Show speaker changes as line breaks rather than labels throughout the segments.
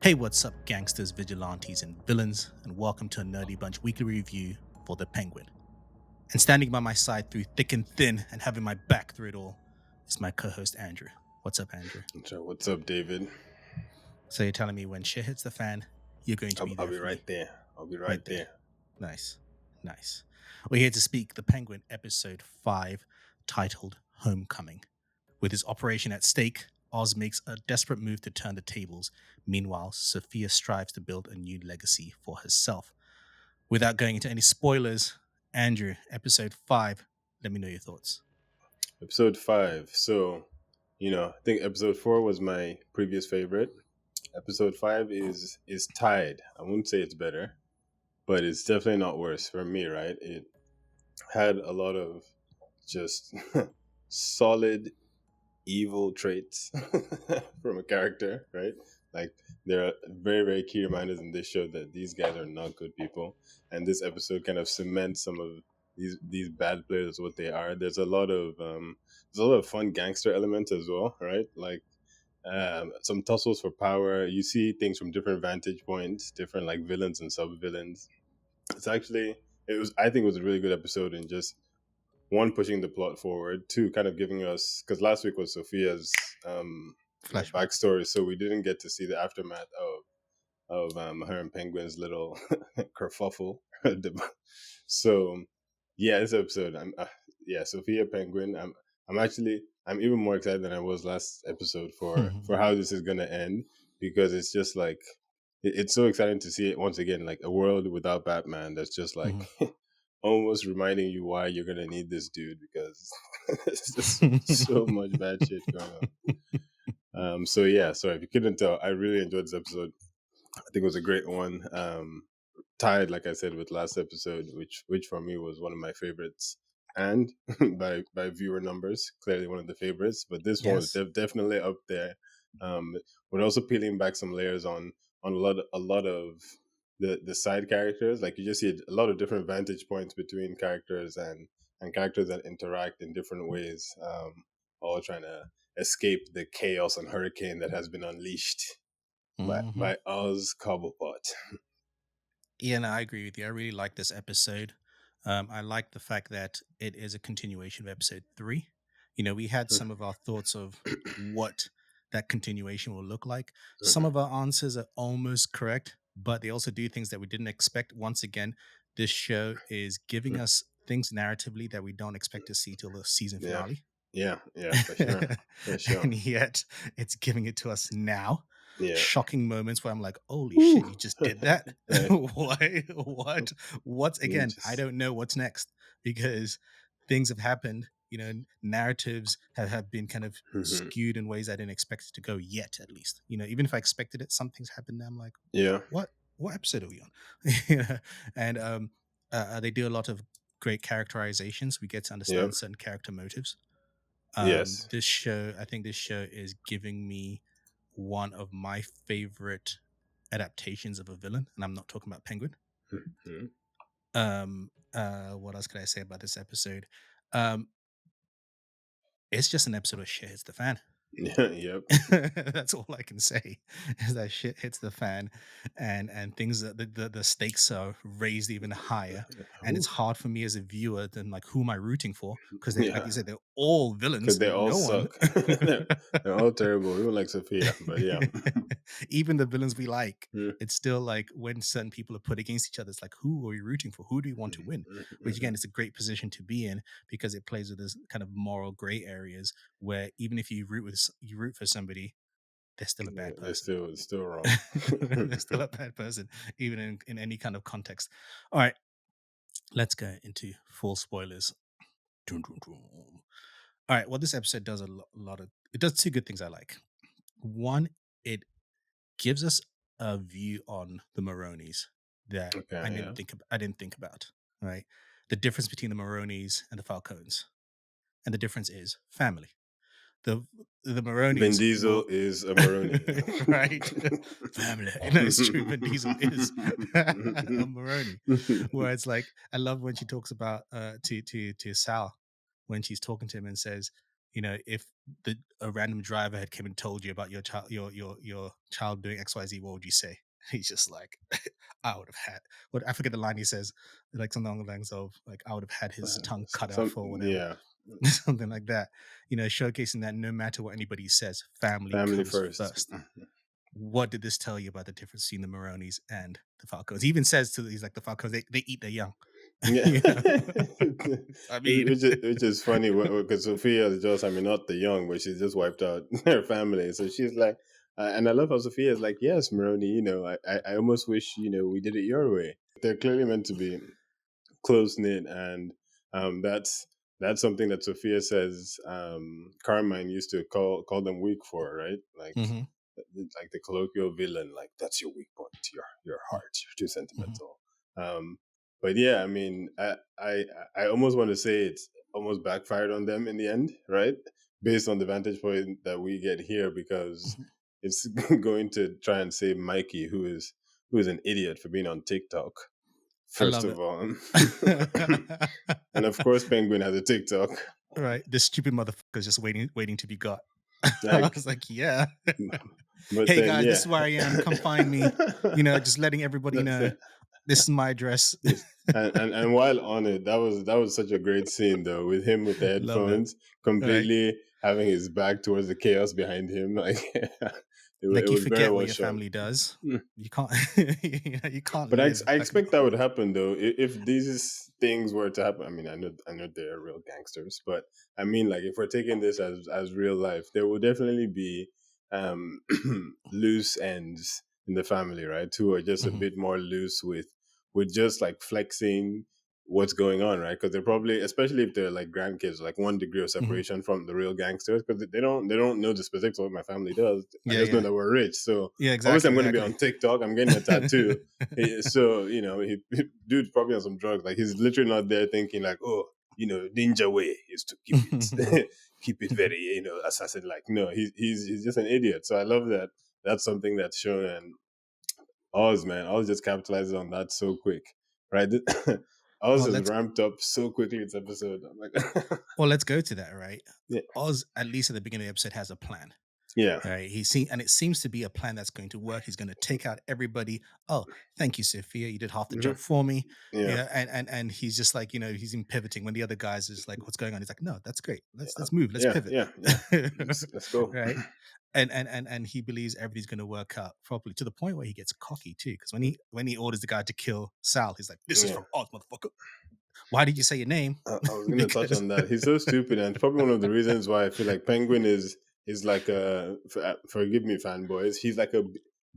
Hey, what's up, gangsters, vigilantes, and villains, and welcome to a Nerdy Bunch weekly review for The Penguin. And standing by my side through thick and thin and having my back through it all is my co host, Andrew. What's up, Andrew?
So what's up, David?
So you're telling me when shit hits the fan, you're going to
I'll,
be
I'll
there
be
for me,
right there. I'll be
right
right
there.
there.
Nice, nice. We're here to speak The Penguin, episode 5, titled Homecoming. With his operation at stake, Oz makes a desperate move to turn the tables. Meanwhile, Sophia strives to build a new legacy for herself. Without going into any spoilers, Andrew, episode 5, let me know your thoughts.
Episode 5. So, I think episode 4 was my previous favorite. Episode 5 is tied. I wouldn't say it's better, but it's definitely not worse for me, right? It had a lot of just solid evil traits from a character, right? Like there are very, very key reminders in this show that these guys are not good people, and this episode kind of cements some of these bad players what they are. There's a lot of fun gangster elements as well, right? Like some tussles for power. You see things from different vantage points, different like villains and sub villains. It's actually it was I think it was a really good episode in just one pushing the plot forward, two kind of giving us because last week was Sophia's
Flashback.
backstory, so we didn't get to see the aftermath of her and Penguin's little kerfuffle. So yeah, this episode, yeah, Sophia Penguin. I'm even more excited than I was last episode for how this is gonna end because it's just like it's so exciting to see it once again, like a world without Batman. That's just like almost reminding you why you're gonna need this dude because there's just so much bad shit going on. So yeah, sorry if you couldn't tell, I really enjoyed this episode. I think it was a great one. Tied, like I said, with last episode, which for me was one of my favorites, and by viewer numbers, clearly one of the favorites. But this one was
Yes.
definitely up there. We're also peeling back some layers on a lot of the side characters. Like you just see a lot of different vantage points between characters and characters that interact in different ways, all trying to escape the chaos and hurricane that has been unleashed
Mm-hmm.
by Oz Cobblepot.
Yeah, no, I agree with you. I really like this episode. I like the fact that it is a continuation of episode 3. We had some of our thoughts of what that continuation will look like. Some of our answers are almost correct, but they also do things that we didn't expect. Once again, this show is giving us things narratively that we don't expect to see till the season
Yeah,
finale.
yeah, for sure.
And yet it's giving it to us now.
Yeah.
Shocking moments where I'm like, holy shit,
Whew.
you just did that.
Right.
What's
You
again, I
just
don't know what's next because things have happened. Narratives have been kind of
mhm.
skewed in ways I didn't expect it to go yet, at least. Even if I expected it, something's happened now. I'm like,
Yeah.
what episode are we on? Yeah. And they do a lot of great characterizations. We get to
Yep.
understand certain character motives.
Yes.
I think this show is giving me one of my favorite adaptations of a villain, and I'm not talking about Penguin.
Mhm.
What else could I say about this episode? Um, it's just an episode of shit hits the fan.
Yeah. Yep.
That's all I can say is that shit hits the fan, and things that the stakes are raised even higher, and it's
Whew.
hard for me as a viewer than like who am I rooting for because they like
Yeah.
you said they're all
Because
villains.
they all
No one,
suck. They're all terrible. Even like Sophia, but yeah.
even the villains we like, it's still like when certain people are put against each other, it's like who are we rooting for? Who do we want to win? Which again,
Mhm.
it's a great position to be in because it plays with this kind of moral gray areas where even if you root for somebody, they're still a
Yeah,
bad
they're
person.
still wrong.
They're still a bad person, even in any kind of context. All right, let's go into full spoilers. Dun, dun, dun. All right, well, this episode does lot of it does two good things I like. One, it gives us a view on the Maronis that
Okay. Yeah.
I didn't think about. Right, the difference between the Maronis and the Falcones, and the difference is family. The the
Vin
Maronis
Diesel
will
is a Maroni.
right family. No, it's true. Vin Diesel is a Maroni. Where it's like I love when she talks about to Sal when she's talking to him and says, if a random driver had come and told you about your child doing XYZ, what would you say? He's just like, I would have had what I forget the line he says, like something along the lines of like I would have had his tongue cut
Some,
off or whatever,
yeah,
something like that. Showcasing that no matter what anybody says, family
family
comes
first.
first. What did this tell you about the difference between the Maronis and the Falcons? He even says he's like the Falcons, they eat their young.
Yeah,
you know? I mean,
which is funny because Sophia is just, I mean, not the young, but she's just wiped out her family. So she's like, and I love how Sophia is like, yes, Maroni, I almost wish we did it your way. They're clearly meant to be close knit, and that's something that Sophia says Carmine used to call them weak for, right?
mhm,
Like the colloquial villain, like that's your weak point, your heart, you're too
mhm,
sentimental. Um, but yeah, I mean, I almost want to say it's almost backfired on them in the end, right? Based on the vantage point that we get here, because
mhm.
it's going to try and save Mikey, who is an idiot for being on TikTok.
I
First
love
of
it.
all, and of course, Penguin has a TikTok.
Right, this stupid motherfucker's just waiting to be got. I
Like,
was like, yeah.
but
Hey
then
guys, this
yeah,
is where I am. Come find me. Just letting everybody
that's
know
it.
this is my address.
Yes. And while on it, that was such a great scene though, with him with the
Love it.
headphones,
Right.
completely having his back towards the chaos behind him. Like it
Like you
was very
forget what
well
your
shot.
family does.
Mm.
You can't you can't
But
live
I
like
expect that would happen though, if these things were to happen. I mean, I know they're real gangsters, but I mean, like, if we're taking this as real life, there will definitely be um, loose ends in the family, right? Who are just a
Mhm,
bit more loose with just like flexing what's going on, right? Because they're probably, especially if they're like grandkids, like 1 degree of
mhm.
separation from the real gangsters, because they don't know the specifics of what my family does. I
Yeah,
just know
yeah.
that we're rich, so
Yeah,
obviously
exactly,
I'm going to be
exactly.
on TikTok. I'm getting a tattoo. So dude's probably on some drugs. Like, he's literally not there thinking like, oh, ninja way is to keep it, keep it very, assassin like. No, he's just an idiot. So I love that. That's something that's shown. And Oz, man, Oz just capitalizes on that so quick, right? Oz
well,
has
let's
ramped up so quickly this episode. I'm like,
well, let's go to that, right?
yeah,
Oz, at least at the beginning of the episode, has a plan.
yeah,
Right. And it seems to be a plan that's going to work. He's going to take out everybody. Oh, thank you, Sophia. You did half the
hmm
job for me.
yeah,
Yeah. And he's just like, he's in pivoting when the other guys is like, what's going on? He's like, no, that's great. Let's move. Let's
yeah,
pivot.
yeah, yeah. Let's go.
Right. And he believes everything's going to work out properly to the point where he gets cocky too. Because when he orders the guy to kill Sal, he's like, "This is
Yeah.
from Oz, motherfucker. Why did you say your name?"
I was gonna touch
Because
on that. He's so stupid, and it's probably one of the reasons why I feel like Penguin is like forgive me, fanboys. He's like a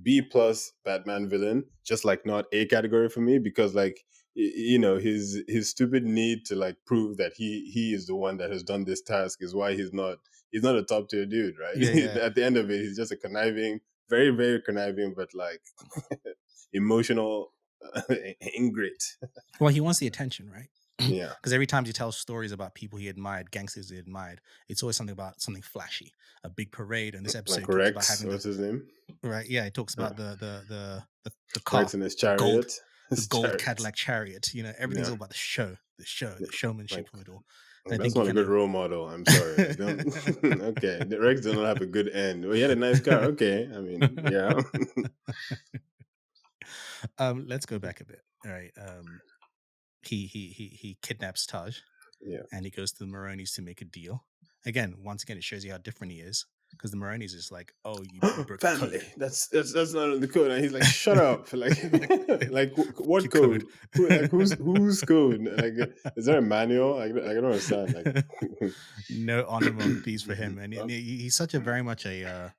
B plus Batman villain, just like not A category for me, because like his stupid need to like prove that he is the one that has done this task is why he's not a top tier dude, right?
yeah, yeah.
At the end of it, he's just a conniving, very very conniving, but like emotional ingrate.
Well, he wants the attention, right?
Yeah,
Because every time he tells stories about people he admired, gangsters he admired, it's always something about something flashy, a big parade. And this
like
episode talks about
Rex.
having the
What's his name?
right. Yeah, it talks
Uh,
about the
Rex
car,
in his
the gold,
chariot.
the
His
gold
chariot.
Cadillac chariot. Everything's
Yeah.
all about
Yeah.
the showmanship
Like,
of it all. And I
that's
think he
not a
kind
good
of
role model. I'm sorry. Like, don't. Okay. The Rex did not have a good end. Well, he had a nice car. Okay. I mean, yeah.
let's go back a bit. All right. He kidnaps Taj
Yeah.
and he goes to the Maronis to make a deal. Again, once again, it shows you how different he is because the Maronis is like, oh, you broke the
Family.
code.
That's not in the code. And he's like, shut up. Like, like
Your
what code?
code.
Whose code? Like, is there a manual? I don't understand. Like,
No honor among thieves for him, and he's such a very much a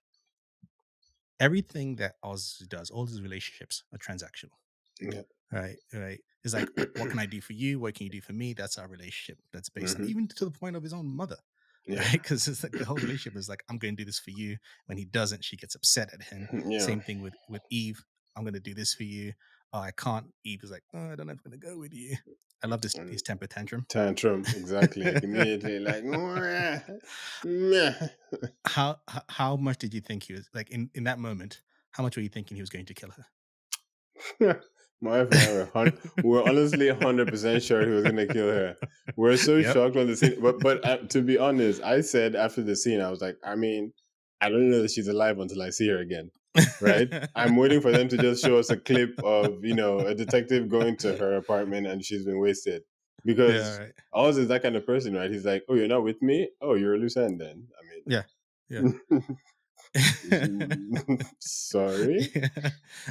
everything that Oz does. All his relationships are transactional.
yeah.
Right, right. It's like, what can I do for you? What can you do for me? That's our relationship. That's based on
hmm
even to the point of his own mother,
Yeah.
right? Because it's like the whole relationship is like, I'm going to do this for you. When he doesn't, she gets upset at him.
Yeah.
Same thing with Eve. I'm going to do this for you. Oh, I can't. Eve is like, oh, I don't know if I'm going to go with you. I love this
And
his temper tantrum.
tantrum. Exactly. Like, immediately, like, meh, meh.
How much did you think he was like in that moment? How much were you thinking he was going to kill her?
My wife and I were honestly 100% sure he was gonna kill her. We're so
Yep.
shocked when the scene. But to be honest, I said after the scene, I was like, I mean, I don't know that she's alive until I see her again, right? I'm waiting for them to just show us a clip of a detective going to her apartment and she's been wasted
Yeah,
because
right.
Oz is that kind of person, right? He's like, oh, you're not with me. Oh, you're a loose end then.
Yeah. Yeah.
I mean, sorry.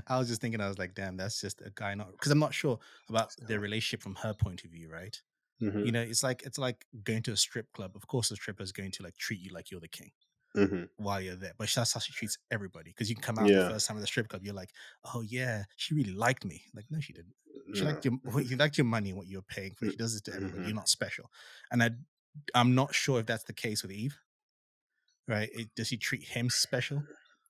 I was just thinking, I was like, damn, that's just a guy not, because I'm not sure about their
So,
relationship from her point of view, right?
hmm
It's like going to a strip club. Of course, the stripper is going to like treat you like you're the king
hmm
while you're there, but that's how she treats everybody. Because you can come out the
Yeah.
first time at the strip club, you're like, oh yeah, she really liked me. Like, no, she didn't. She
No.
liked your you liked your money and what you're paying for. She does this to everybody.
Mm-hmm.
You're not special, and I'm not sure if that's the case with Eve. Right? Does she treat him special?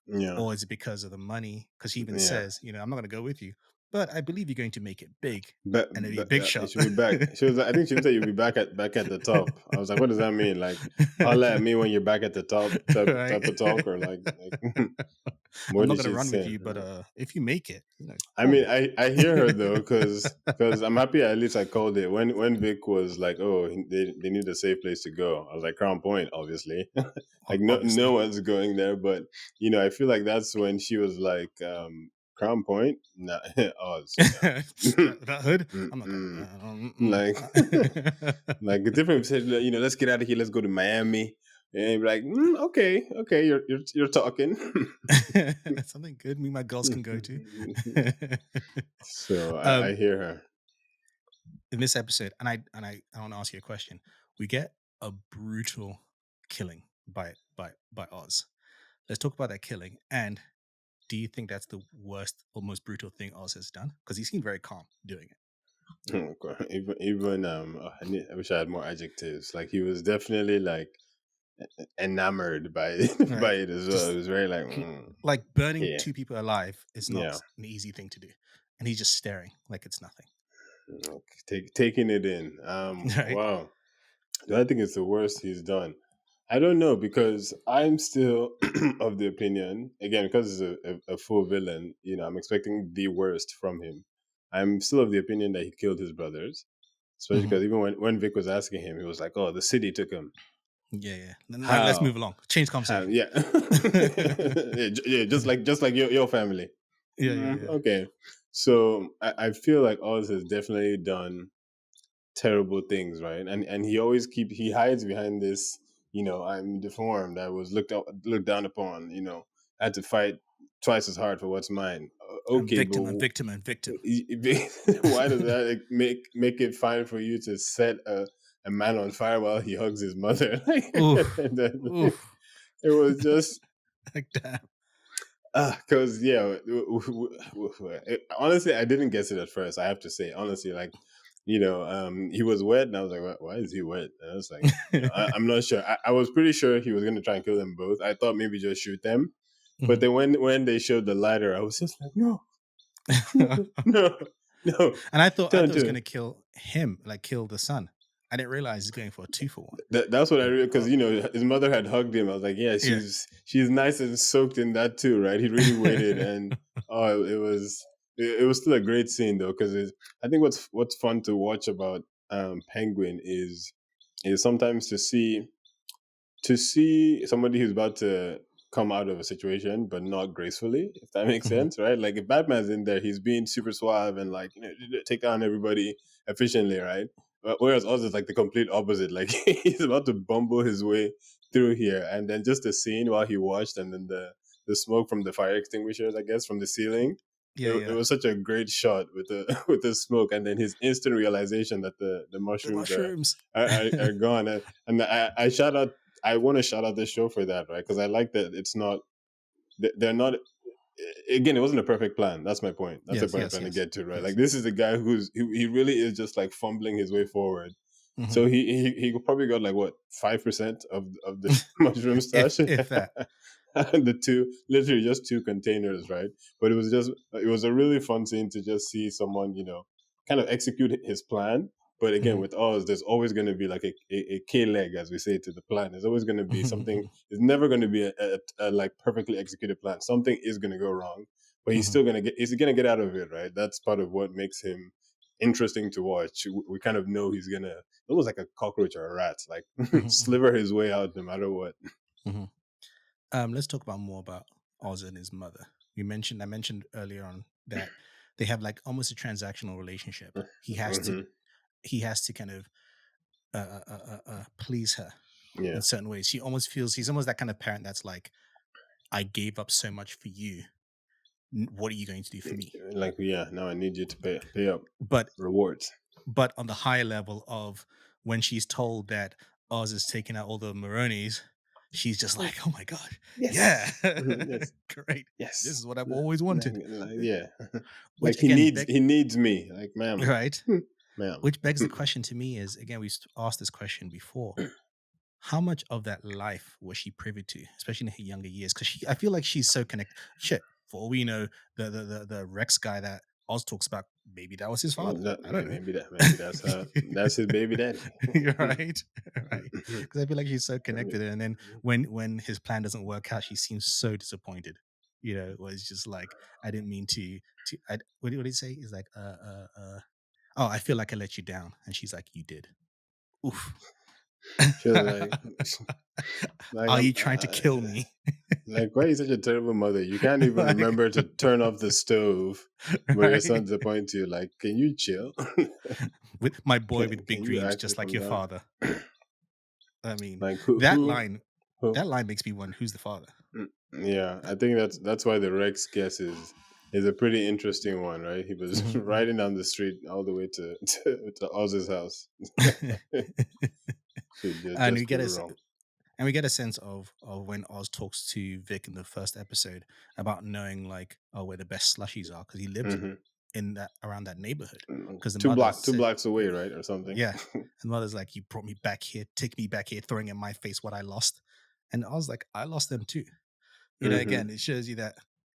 Yeah.
Or is it because of the money? Because he even
Yeah.
says, I'm not going to go with you, but I believe you're going to make it big and it'll be a
But
big
it
shot.
should be back. She was. I think she said you'll be back at the top. I was like, what does that mean? Like, holla at me when you're back at the top,
Right?
type of talk, or like
I'm
what
not
did
going to
she
run with
say?
you, but if you make it,
I
call
mean,
me.
I hear her though, because I'm happy at least I called it when Vic was like, oh, they need a safe place to go. I was like, Crown Point, obviously. Like no
Obviously.
one's going there, but I feel like that's when she was like, Crown Point, nah, Oz, no.
that hood, I'm not coming
Mm-mm.
there.
Like like a different said, let's get out of here, let's go to Miami. And you're like, okay, okay, you're talking.
Something good me and my girls can go to.
So I
um,
hear her.
in this episode, and I want to ask you a question. We get a brutal killing by Oz. Let's talk about that killing. And do you think that's the worst or most brutal thing Oz has done? Because he seemed very calm doing it.
Oh, God. Even I wish I had more adjectives. Like he was definitely like enamored by
Right.
by it as well. It
Just
was very like,
like burning
yeah,
two people alive is not
yeah,
an easy thing to do. And he's just staring like it's nothing.
taking it in.
Right.
Wow. Do I think it's the worst he's done? I don't know because I'm still of the opinion again because it's a full villain. I'm expecting the worst from him. I'm still of the opinion that he killed his brothers, especially
Mhm.
because even when Vic was asking him, he was like, "Oh, the city took him."
Yeah, yeah. Let's
How?
move along. Change
How?
conversation.
Yeah, yeah, yeah. Just like your family.
Yeah, yeah, yeah.
Okay, so I feel like Oz has definitely done terrible things, right? And he hides behind this. I'm deformed. I was looked down upon. I had to fight twice as hard for what's mine.
And
Okay, but
victim and victim and victim.
why does that make it fine for you to set a man on fire while he hugs his mother?
Oof.
And then
Oof.
it was just
Like damn.
because yeah, honestly, I didn't guess it at first. I have to say, honestly, like he was wet, and I was like, why is he wet? And I was like, I'm not sure. I was pretty sure he was going to try and kill them both. I thought maybe just shoot them, but
Mhm.
then when they showed the lighter, I was just like, no, no, no,
And I thought
don't
he was
do
gonna
it.
kill him, like kill the son. I didn't realize he's going for a 2 for 1.
That's what I
Like,
really
oh
because his mother had hugged him. I was like, yeah,
yeah.
she's nice and soaked in that too, right? He really waited, and oh, it was still a great scene though because I think what's fun to watch about Penguin is sometimes to see somebody who's about to come out of a situation but not gracefully, if that makes
Mhm.
sense, right? Like if Batman's in there, he's being super suave and like take down everybody efficiently, right? Whereas Oz is like the complete opposite. Like he's about to bumble his way through here, and then just the scene while he watched, and then the smoke from the fire extinguishers, I guess, from the ceiling.
Yeah,
It
yeah.
was such a great shot with the with the smoke, and then his instant realization that the
The
mushrooms are
mushrooms.
are gone. And I shout out I want to shout out this show for that, right? Because I like that it's not, they're not, again, it wasn't a perfect plan. That's my point. That's the
Yes,
point I'm
yes,
trying to
yes,
get to, right? Like,
yes.
this is a guy he really is just like fumbling his way forward.
Mhm.
So he probably got like what 5% of the mushroom stash,
If that.
and the two, literally just two containers, right? But it was a really fun scene to just see someone, kind of execute his plan. But again,
Mhm.
with us, there's always going to be like a K leg, as we say, to the plan. There's always going to be something.
Mhm.
It's never going to be a like perfectly executed plan. Something is going to go wrong. but
Hmm.
he's gonna get out of it, right? That's part of what makes him interesting to watch. We kind of know he's gonna, almost like a cockroach or a rat, like
Hmm.
sliver his way out no matter what.
Hmm. Let's talk about more about Oz and his mother. I mentioned earlier on that they have like almost a transactional relationship.
Hmm.
He has to kind of please her
Yeah,
in certain ways. He's almost that kind of parent that's like, I gave up so much for you. What are you going to do for me?
like yeah. Now I need you to pay up
But
rewards.
on the higher level of when she's told that Oz is taking out all the Maronis, she's just like, oh my god, yeah,
Yes. Yes.
great. This
Yes.
is what I've always wanted.
Yeah. Like
Which again,
he needs me. Like, ma'am.
right?
Ma'am.
Which begs the question to me is again, asked this question before. How much of that life was she privy to, especially in her younger years? Because I feel like she's so connected. Shit, for all we know, the Rex guy that Oz talks about, maybe that was his father. I don't know.
Maybe that's his baby daddy.
You're right, right. Because I feel like she's so connected, and then when his plan doesn't work out, she seems so disappointed. Where it's just like, I didn't mean to. What did he say? He's like, oh, I feel like I let you down, and she's like, you did. Oof.
She was like, like
Are
I'm
you trying to kill me?
like, why are you such a terrible mother? You can't even
Like,
remember to turn off the stove where your
right?
son's the point to you. Like, can you chill?
With my boy with
Can
big
you
dreams,
actually
just like
come
your
down?
father. I mean,
Like
that line,
who?
that line makes me wonder who's the father.
Yeah, I think that's why the Rex guess is a pretty interesting one, right? He was
Mhm,
riding down the street all the way to Oz's house.
mhm.
Could
and we
just
get
go
a
wrong.
sense of when Oz talks to Vic in the first episode about knowing like, oh, where the best slushies are because he lives
Hmm.
in that around that neighborhood.
Mm,
Because the
Two
mother
block, two
said,
blocks away, right, or something.
yeah, and mother's like, you brought me back here, take me back here, throwing in my face what I lost, and I was like, I lost them too.
Hmm.
Again, it shows you that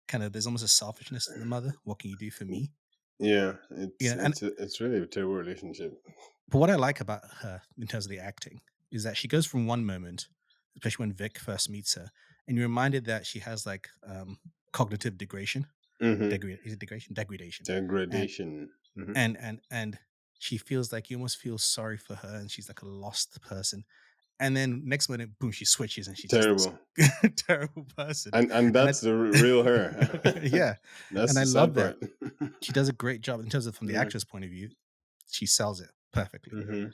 kind of there's almost a selfishness to the mother. What can you do for me?
Yeah,
And
it's really a terrible relationship.
but what I like about her in terms of the acting is that she goes from one moment, especially when Vic first meets her, and you're reminded that she has like cognitive degradation,
Hmm.
is it degradation, degradation, and
Degradation. Hmm.
and she feels like you almost feel sorry for her, and she's like a lost person. And then next minute, boom, she switches, and she's just this
Terrible.
terrible person.
And
And
that's the real her.
yeah,
That's
and I
the
love
sad
that
part.
she does a great job in terms of from the
Yeah.
actress point of view. She sells it perfectly.
Hmm.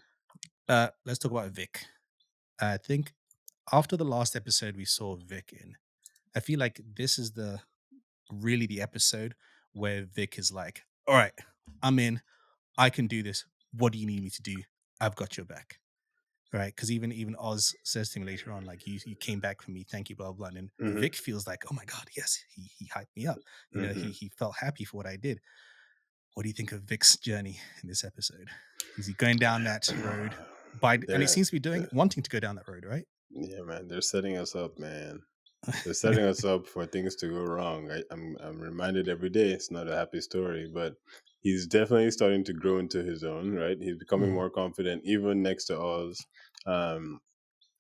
Let's talk about Vic. I think after the last episode we saw Vic in, I feel like this is the episode where Vic is like, "All right, I'm in. I can do this. What do you need me to do? I've got your back." Right? Because even Oz says to him later on, like, "You came back for me. Thank you." Blah blah. And then
Hmm.
Vic feels like, "Oh my god, yes, he hyped me up.
Hmm.
He felt happy for what I did." What do you think of Vic's journey in this episode? Is he going down that road and he
They're,
seems to be wanting to go down that road, right?
yeah, man, they're setting us up, man. They're setting us up for things to go wrong. I'm reminded every day it's not a happy story, but he's definitely starting to grow into his own, right? He's becoming
Mhm,
more confident, even next to Oz. Um,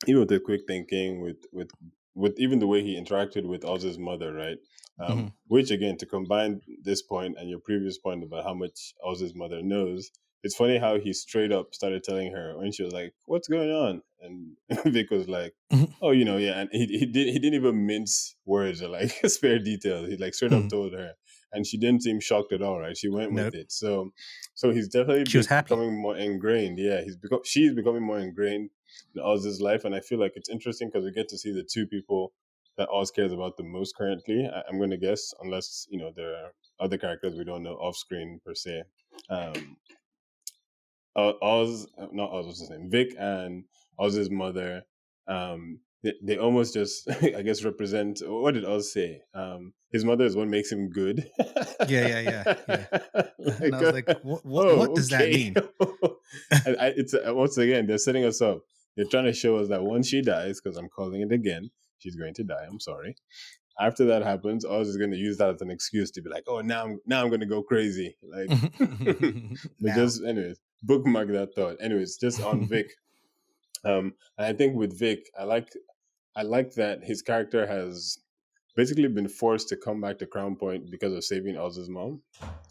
Even with the quick thinking, with even the way he interacted with Oz's mother, right?
mhm,
Which again, to combine this point and your previous point about how much Oz's mother knows, it's funny how he straight up started telling her when she was like, "What's going on?" And Vic was like,
mhm,
"Oh, yeah." And he didn't even mince words or like spare details. He like straight up
mhm.
told her, and she didn't seem shocked at all, right? She went with
Nope.
it. So he's definitely
She was happy.
becoming more ingrained. Yeah, she's becoming more ingrained in Oz's life, and I feel like it's interesting because we get to see the two people that Oz cares about the most currently. I'm going to guess, unless there are other characters we don't know off screen per se. Um, Oz, not Oz, what's his name? Vic and Oz's mother. They almost just, I guess, represent. What did Oz say? His mother is what makes him good.
Yeah, yeah, yeah, yeah. And I
Like,
was like, what
oh,
does that
okay.
mean?
It's once again they're setting us up. They're trying to show us that once she dies, because I'm calling it again, she's going to die. I'm sorry. After that happens, Oz is going to use that as an excuse to be like, "Oh, now I'm going to go crazy." Like, but
Now.
just anyways, bookmark that thought. Anyways, just on Vic. And I think with Vic, I like that his character has basically been forced to come back to Crown Point because of saving Oz's mom,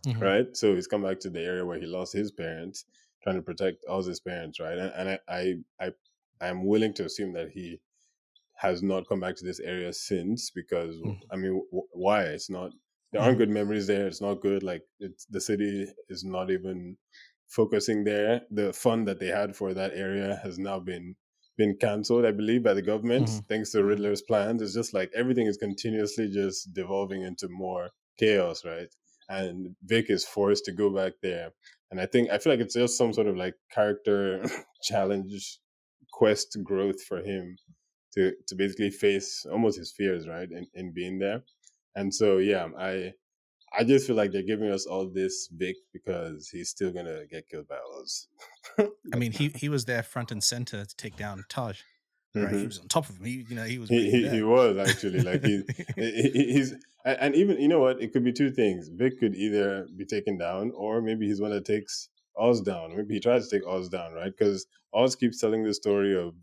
Mm-hmm.
right? So he's come back to the area where he lost his parents, trying to protect Oz's parents, right? I'm willing to assume that he has not come back to this area since, because I mean, why? It's not. There aren't
Mm-hmm.
good memories there. It's not good. Like the city is not even focusing there. The fund that they had for that area has now been cancelled, I believe, by the government,
Mm-hmm.
thanks to Riddler's plans. It's just like everything is continuously just devolving into more chaos, right? And Vic is forced to go back there. And I feel like it's just some sort of like character challenge quest growth for him to basically face almost his fears, right, in being there. And so yeah, I just feel like they're giving us all this Vic because he's still gonna get killed by Oz.
I
Like,
mean, he was there front and center to take down Taj, right? He
mhm.
was on top of him. He was really
He
there.
was actually like he's and even you know what, it could be two things. Vic could either be taken down, or maybe he's one that takes Oz down. Maybe he tries to take Oz down, right? Because Oz keeps telling the story of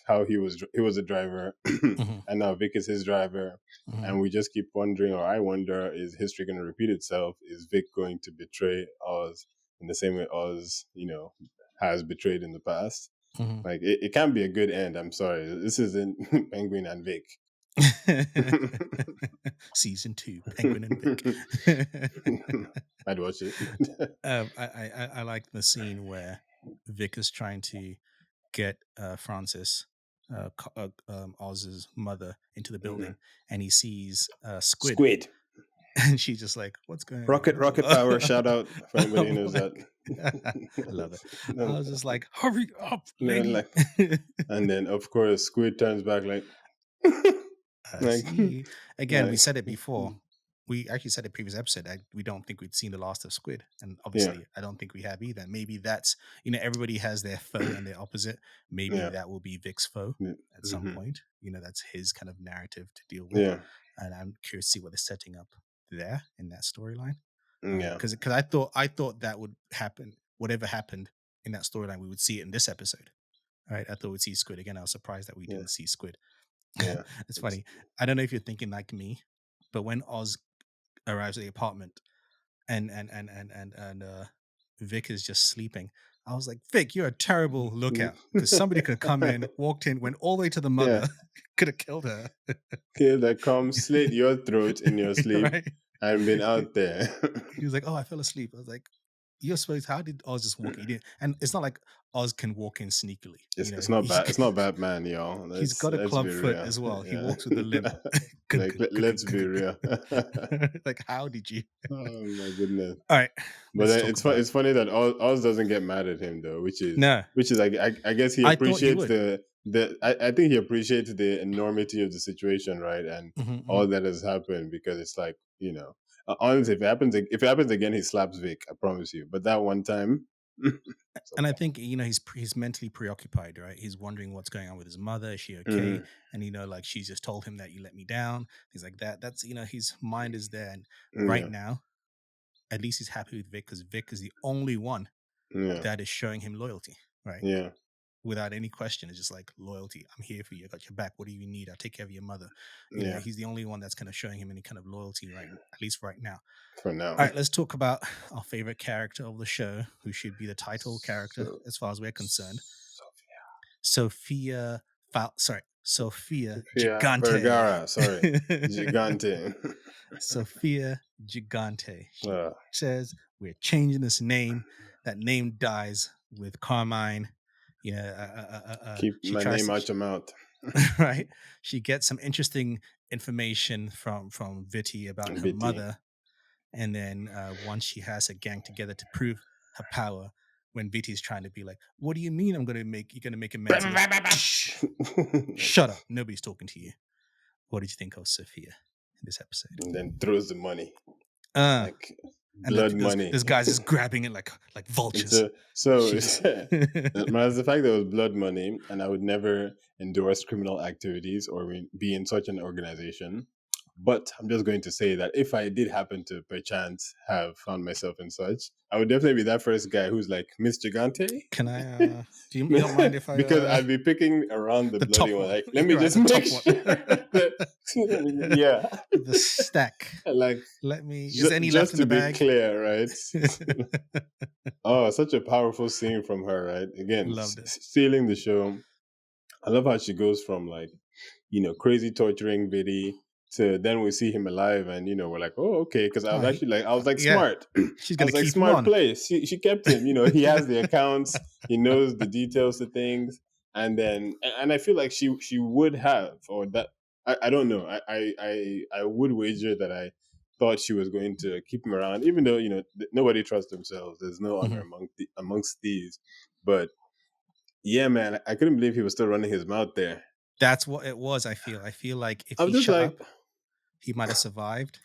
how he was a driver,
Mm-hmm.
and now Vic is his driver,
Mm-hmm.
and we just keep wondering, or I wonder, is history going to repeat itself? Is Vic going to betray Oz in the same way Oz, has betrayed in the past?
Mm-hmm.
Like it can be a good end. I'm sorry, this isn't Penguin and Vic.
Season 2, Penguin and Vic.
I'd watch it.
I like the scene where Vic is trying to get Francis, Oz's mother, into the building,
Mhm.
and he sees Squid,
Squid,
and she's just like, "What's going on?"
rocket power. Shout out for anybody who
I'm
knows that.
like, I love it. I
No,
was just like, "Hurry up,
no,
lady!"
like, and then of course Squid turns back like,
I
like,
see. Again, we
like,
said it before. We actually said it previous episode. We don't think we'd seen the last of Squid, and
yeah,
obviously, I don't think we have either. Maybe that's everybody has their foe and their opposite. Maybe
yeah,
that will be Vic's foe at some
mm-hmm.
point. That's his kind of narrative to deal with,
Yeah,
and I'm curious to see what they're setting up there in that storyline.
yeah,
Because I thought that would happen. Whatever happened in that storyline, we would see it in this episode. Right? I thought we'd see Squid again. I was surprised that we
yeah,
didn't see Squid.
yeah.
It's
It's
funny. I don't know if you're thinking like me, but when Oz arrives at the apartment and Vic is just sleeping, I was like, Vic, you're a terrible lookout because somebody could have come in, walked in, went all the way to the
yeah.
mother, could have killed her.
Kill that come slit your throat in your sleep
Right?
and been out there.
He was like, "Oh, I fell asleep." I was like, "You're supposed. How did Oz just walk in?" He didn't, and it's not like Oz can walk in sneakily.
It's not bad. It's not Batman, y'all.
He's got a
Let's
club
be
foot
real.
as well. He
Yeah.
walks with a limp.
Like let's be real.
Like, how did you?
Oh my goodness.
All right,
But
let's talk about.
it's funny that Oz doesn't get mad at him though,
No,
which is I guess he
I thought he
appreciates
would.
I think he appreciates the enormity of the situation, right, and
Mm-hmm.
all that has happened, because it's like honestly, if it happens again, he slaps Vic. I promise you. But that one time, it's
And I
okay.
think he's mentally preoccupied, right? He's wondering what's going on with his mother. Is she okay?
Mhm.
And like she's just told him that you let me down. Things like that. That's his mind is there, and right
Yeah,
now, at least he's happy with Vic because Vic is the only one
yeah,
that is showing him loyalty, right?
yeah,
Without any question. It's just like loyalty. I'm here for you. I got your back. What do you need? I'll take care of your mother.
yeah.
He's the only one that's kind of showing him any kind of loyalty, right? At least right now.
For now.
All right, let's talk about our favorite character of the show, who should be the title character
So,
as far as we're concerned.
Sofia
Sophia, Sophia
Sofia
Gigante.
Vergara, sorry, Gigante.
Sophia Gigante. She
uh,
says, "We're changing this name. That name dies with Carmine."
keep
She
my
tries
name
to,
out your mouth.
right? She gets some interesting information from Vitti about her
Bitty.
mother, and then once she has her gang together to prove her power, when Vitti's trying to be like, "What do you mean you're gonna make amends?" He goes, "Shh, shut up. Nobody's talking to you." What did you think of Sophia in this episode?
And then throws the money
Uh,
like
and
blood money.
those guys just grabbing it like
It's
vultures.
a so
She just
minus the fact that it was blood money, and I would never endorse criminal activities or be in such an organization. But I'm just going to say that if I did happen to perchance have found myself in such, I would definitely be that first guy who's like, Miss Gigante?
Can I? You don't mind if I?
Because I'd be picking around the
The
bloody
top
one.
one.
Like, let me
You're right.
just
The
make
top one.
sure that, yeah.
The stack.
Like,
Let me. Is there any left
just
in
to
the
be
bag?
clear, right? Oh, such a powerful scene from her, right? Again,
Loved it.
stealing the show. I love how she goes from like, crazy torturing Biddy to then we see him alive and we're like, oh, okay. Cause I
Oh,
was actually like, I was like,
yeah.
smart.
She's
I
gonna
was like,
keep him
smart
on.
play. She kept him, he has the accounts, he knows the details to things. And then, and I feel like she would have, or that, I don't know. I would wager that I thought she was going to keep him around, even though, nobody trusts themselves. There's no honor
Mhm.
amongst thieves. But yeah, man, I couldn't believe he was still running his mouth there.
That's what it was. I feel like if
I'm
he
just
shut
like,
up, he might have survived.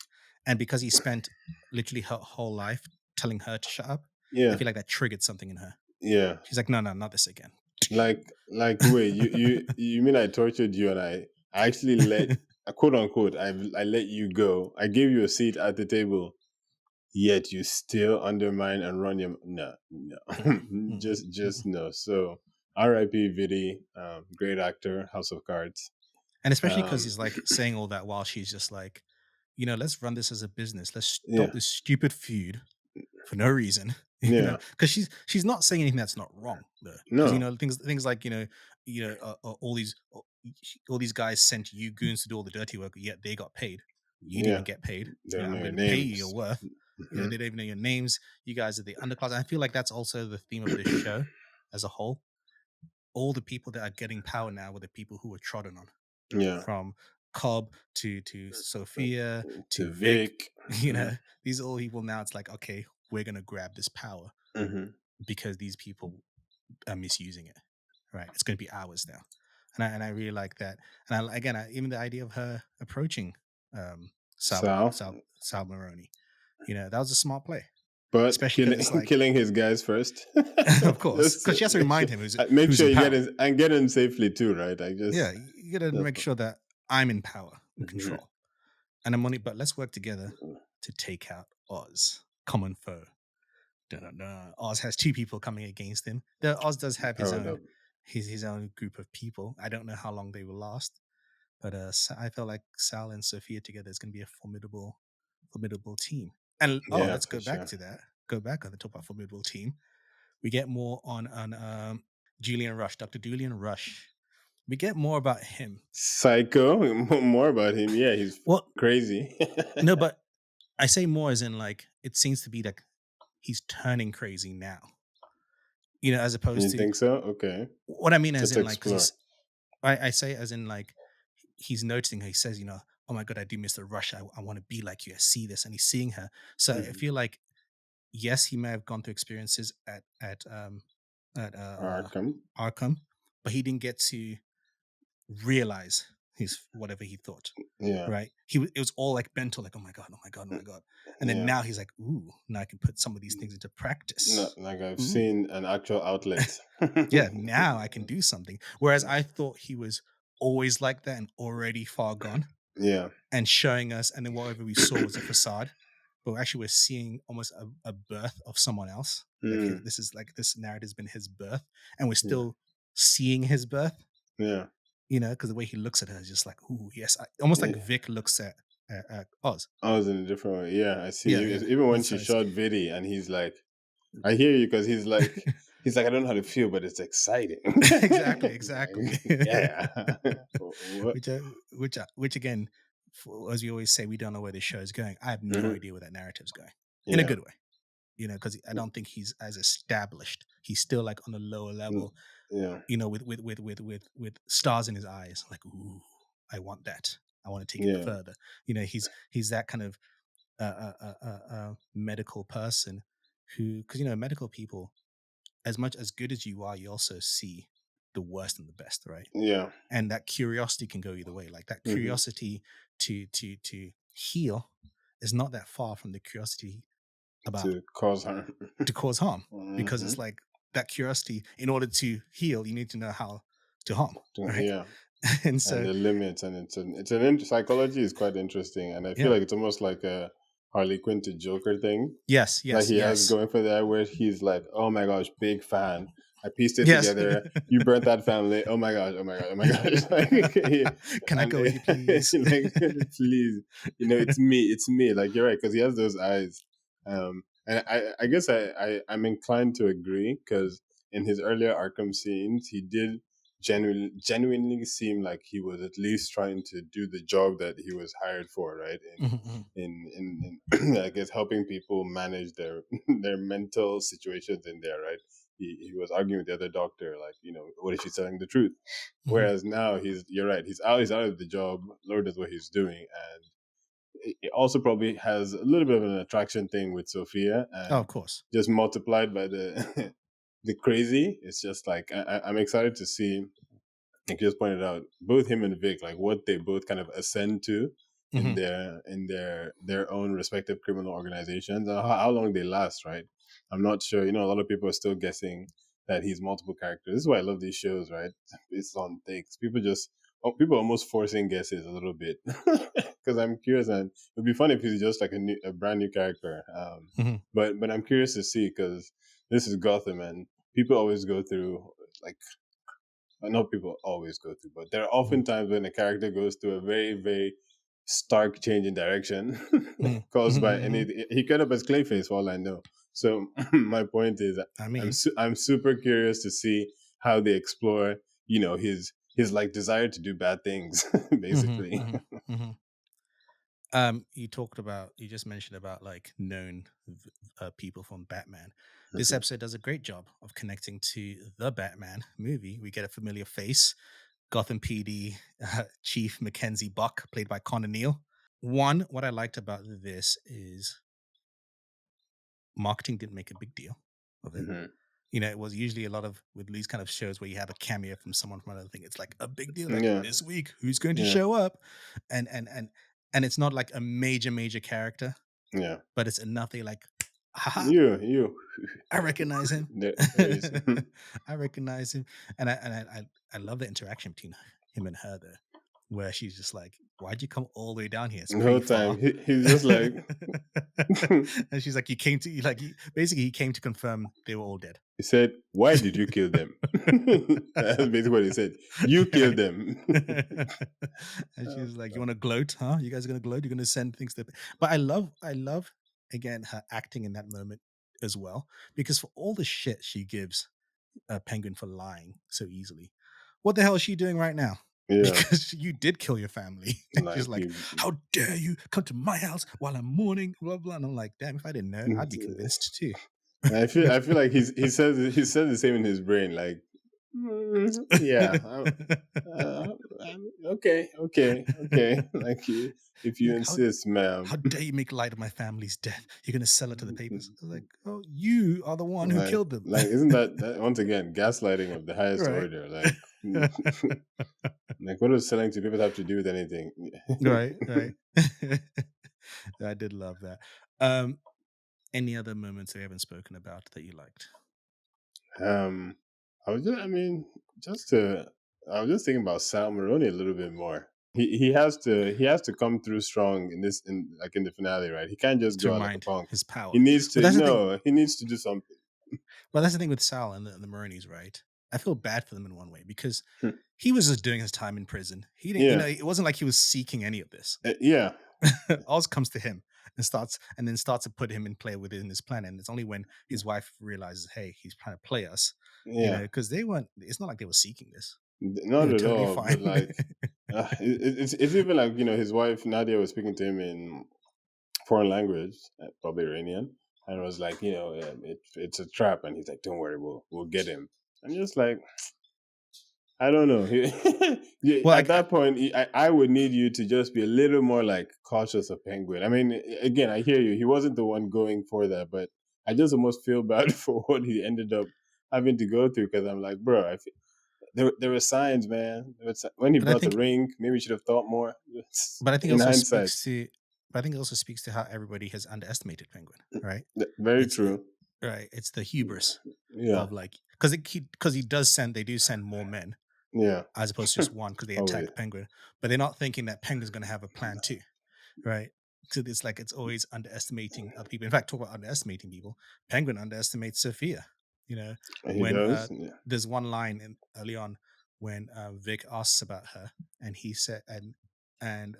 And because he spent literally her whole life telling her to shut up, I
yeah,
feel like that triggered something in her.
yeah.
She's like, no, no, not this again.
Wait, you mean I tortured you and I actually let, quote unquote, I let you go. I gave you a seat at the table, yet you still undermine and run your, no, no.
Mm-mm,
just
mm-mm.
no. So R.I.P. Vidi, great actor, House of Cards.
And especially because
Um,
he's like saying all that while she's just like, let's run this as a business. Let's stop
yeah,
this stupid feud for no reason.
yeah,
Because she's not saying anything that's not wrong though. Because
no,
things like all these guys sent you goons to do all the dirty work, yet they got paid. You didn't
yeah.
even get paid.
They don't
I'm
know your
going to pay you your
names.
worth.
Hmm.
They don't even know your names. You guys are the underclass. I feel like that's also the theme of this show as a whole. All the people that are getting power now were the people who were trodden on,
Yeah,
from Cobb to Sophia
to
to Vic.
Vic.
You know, these are all people now. It's like, okay, we're gonna grab this power
Hmm.
because these people are misusing it. Right? It's gonna be ours now, and I really like that. And even the idea of her approaching
Sal,
Sal Maroni, that was a smart play,
but
especially because it's like,
killing his guys first.
of course,
Just
because she has to
make sure,
remind him
make
who's
sure
in
you get
power.
in and get in safely too, right? I
Yeah,
just
you gotta
the,
make sure that I'm in power and
mhm.
control. And I'm money, but let's work together to take out Oz, common foe. Dun-dun-dun. Oz has two people coming against him. Though Oz does have his
Powered
own
up.
his own group of people. I don't know how long they will last, but I feel like Sal and Sophia together is going to be a formidable team. And
Yeah,
let's
for
go back
sure.
to that. Go back on the top of formidable team. We get more on Julian Rush, Dr. Julian Rush. We get more about him.
Psycho. More about him. Yeah, he's
Well,
crazy.
no, but I say more as in like it seems to be like he's turning crazy now. As opposed
You
to
think so? Okay,
what I mean as
let's
in like because
explore.
I say as in like he's noticing her. He says, oh my god, I do miss the rush. I want to be like you. I see this, and he's seeing her. So I
Mhm.
feel like yes, he may have gone through experiences at
Arkham.
Arkham, but he didn't get to realize his whatever he thought.
Yeah,
Right? It was all like mental, like, oh my god, oh my god, oh my god. And then
yeah.
now he's like, ooh, now I can put some of these things into
No,
practice.
like I've
Ooh.
seen an actual outlet.
Yeah, now I can do something. Whereas I thought he was always like that and already far gone
Yeah.
and showing us, and then whatever we saw was a facade. But actually, we're seeing almost a birth of someone else. Like
Mm,
this narrative has been his birth, and we're
yeah.
still seeing his birth.
Yeah.
Because the way he looks at her is just like, ooh, yes, almost like
Yeah.
Vic looks at Oz.
I was in a different way. Yeah, I see.
Yeah, yeah.
Even when
So
she
it's
shot Vidi, and he's like, I hear you because he's like, I don't know how to feel, but it's exciting.
exactly,
Like,
exactly.
yeah. What?
Which again, as we always say, we don't know where this show is going. I have no
Mhm.
idea where that narrative's going, in a
Yeah.
good way. Because I don't think he's as established. He's still like on a lower
Mm,
level.
yeah.
With stars in his eyes. Like, ooh, I want that. I want to take it
Yeah.
further. He's that kind of medical person who, because medical people, as much as good as you are, you also see the worst and the best, right?
Yeah.
And that curiosity can go either way. Like that
Hmm.
curiosity to heal is not that far from the curiosity about
To cause harm.
to cause harm, because
Hmm.
it's like that curiosity. In order to heal, you need to know how to harm, right?
Yeah.
And
and
so,
the limits, and psychology is quite interesting, and I feel
yeah.
like it's almost like a Harley Quinn to Joker thing
Yes,
that
yes,
he has
yes.
going for that, where he's like, "Oh my gosh, big fan. I pieced it
Yes.
together. You burnt that family. Oh my gosh, oh my gosh, oh my gosh!" Like,
Can I
and
go with you, please?
like, please, it's me, it's me. Like you're right, because he has those eyes. And I guess I'm inclined to agree because in his earlier Arkham scenes, he did genuinely seem like he was at least trying to do the job that he was hired for, right?
Mhm,
In I guess helping people manage their their mental situations in there, right? He was arguing with the other doctor, like, what if he's telling the truth?
mhm,
Whereas now you're right, he's out of the job. Lord knows what he's doing, and it also probably has a little bit of an attraction thing with Sophia,
oh,
and
of course.
just multiplied by the the crazy. It's just like I'm excited to see, like you just pointed out, both him and Vic, like what they both kind of ascend to in
Mhm,
their own respective criminal organizations, and how long they last. Right? I'm not sure. A lot of people are still guessing that he's multiple characters. This is why I love these shows. Right? It's on takes. People are almost forcing guesses a little bit because I'm curious, and it'd be funny if he's just like a brand new character.
mhm,
But I'm curious to see because this is Gotham, and people always go through like I know people always go through, but there are
mhm,
often times when a character goes through a very, very stark change in direction
mhm,
caused
mhm,
by
mhm.
He could up as Clayface, for all I know. So my point is,
I
I'm
mean,
I'm super curious to see how they explore, his like desire to do bad things,
mhm,
basically.
mhm, mhm. You just mentioned about like known people from Batman. This
Mhm.
episode does a great job of connecting to the Batman movie. We get a familiar face, Gotham PD Chief Mackenzie Buck, played by Connor Neal. What I liked about this is marketing didn't make a big deal of it.
Mhm.
It was usually a lot of with these kind of shows where you have a cameo from someone from another thing. It's like a big deal. Like
Yeah,
this week, who's going to
yeah,
show up? And it's not like a major character,
yeah.
but it's enough. They like, haha,
You.
I recognize him.
There is.
I recognize him, and I love the interaction between him and her though, where she's just like, "Why'd you come all the way down here? It's
The whole
pretty
time
far."
he's just like.
And she's like, "You came to like basically he came to confirm they were all dead."
He said, "Why did you kill them?" That's basically what he said. You killed
Right.
them.
And she was like, "You want to gloat, huh? You guys are gonna gloat? You're gonna send things to." But I love again her acting in that moment as well because for all the shit she gives Penguin for lying so easily, what the hell is she doing right now?
Yeah,
Because you did kill your family. And she's
like
like, "How dare you come to my house while I'm mourning?" Blah blah. And I'm like, "Damn! If I didn't know, I'd be convinced too."
I feel like he says the same in his brain. Like, yeah, okay, okay, okay. Like, if you
Like, how
insist, ma'am.
how dare you make light of my family's death? You're gonna sell it to the papers. I was like, oh, you are the one who
Like,
killed them.
isn't that once again gaslighting of the highest
Right.
order? Like, like what does selling to people have to do with anything?
Right, right. I did love that. Um, any other moments we haven't spoken about that you liked?
Um, I mean, just to, I was just thinking about Sal Maroni a little bit more. He has to come through strong in the finale, right? He can't just
To
go out like a
remind
punk.
his
He
power.
needs
But
to
that's the thing.
no, he needs to do something.
Well, that's the thing with Sal and the Maronis, right? I feel bad for them in one way because
Hmm.
he was just doing his time in prison. He didn't,
Yeah,
it wasn't like he was seeking any of this.
yeah,
Oz comes to him and starts to put him in play within his plan. And it's only when his wife realizes, hey, he's trying to play us,
yeah.
because they weren't. It's not like they were seeking this. They
Not
were
at
totally
all.
fine.
But like, it's even like his wife Nadia was speaking to him in foreign language, probably Iranian, and was like, it's a trap, and he's like, don't worry, we'll get him. And just like, I don't know. Yeah,
Well,
at that point, I would need you to just be a little more like cautious of Penguin. I mean, again, I hear you. He wasn't the one going for that, but I just almost feel bad for what he ended up having to go through because I'm like, bro, there were signs, man. When he
but I
brought the
think,
ring, maybe we should have thought more.
but I think it
In
also
hindsight,
speaks to, but I think it also speaks to how everybody has underestimated Penguin, right?
very
It's
true.
right. It's the hubris
Yeah,
of like because he does send they do send more men,
Yeah.
as opposed to just one because they
Always.
attack Penguin. But they're not thinking that Penguin's going to have a plan too, right? So it's like it's always underestimating other people. In fact, talk about underestimating people. Penguin underestimates Sophia. You know,
He
when
does. Yeah.
there's one line in early on when Vic asks about her, and he said, and